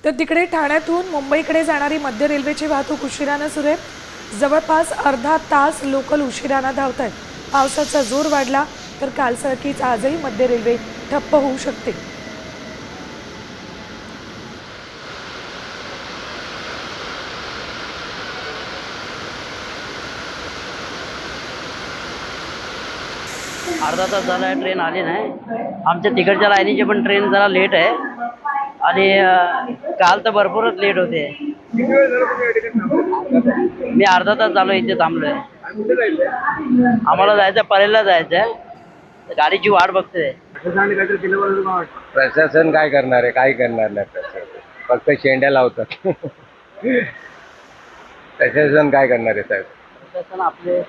तर तिकडे ठाण्यातून मुंबईकडे जाणारी मध्य रेल्वेची वाहतूक उशिरानं सुरू आहे। जवळपास अर्धा तास लोकल उशिरानं धावत आहेत। पावसाचा जोर वाढला तर कालसारखीच आजही मध्य रेल्वे ठप्प होऊ शकते। अर्धा तास झाला ट्रेन आली नाही। आमच्या तिकडच्या लाईनीची पण ट्रेन जरा लेट आहे आणि काल तर भरपूरच लेट होते। मी अर्धा तास झालो इथे थांबलोय। आम्हाला जायचं परेलला जायचंय, गाडीची वाट बघतोय। प्रशासन काय करणार आहे? काही करणार नाही प्रशासन, फक्त शेंड्या लावतात। प्रशासन काय करणार आहे साहेब? प्रशासन आपले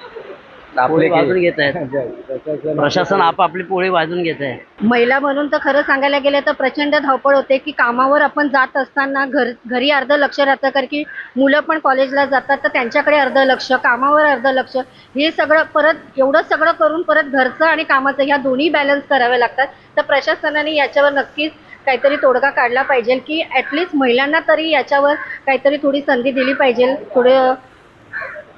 पोळी वाजून घेत आहेत। प्रशासन आपापली पोळी वाजून घेत आहे। महिला म्हणून तर खरं सांगायला गेलं तर प्रचंड धावपळ होते की कामावर आपण जात असताना घरी अर्ध लक्ष राहतं, कारण की मुलं पण कॉलेजला जातात तर त्यांच्याकडे अर्ध लक्ष, कामावर अर्ध लक्ष, हे सगळं परत एवढं सगळं करून परत घरचं आणि कामाचं ह्या दोन्ही बॅलन्स करावे लागतात। तर प्रशासनाने याच्यावर नक्कीच काहीतरी तोडगा काढला पाहिजे की ॲटलिस्ट महिलांना तरी याच्यावर काहीतरी थोडी संधी दिली पाहिजे, थोडं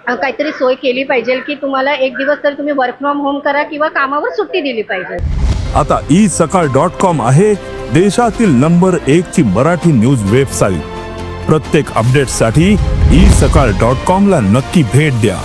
काहीतरी सोय केली पाहिजे की तुम्हाला एक दिवस तरी तुम्ही वर्क फ्रॉम होम करा किंवा कामावर सुट्टी दिली पाहिजे। आता isakal.com आहे देशातील नंबर 1 ची मराठी न्यूज वेबसाईट। प्रत्येक अपडेटसाठी isakal.com ला नक्की भेट द्या।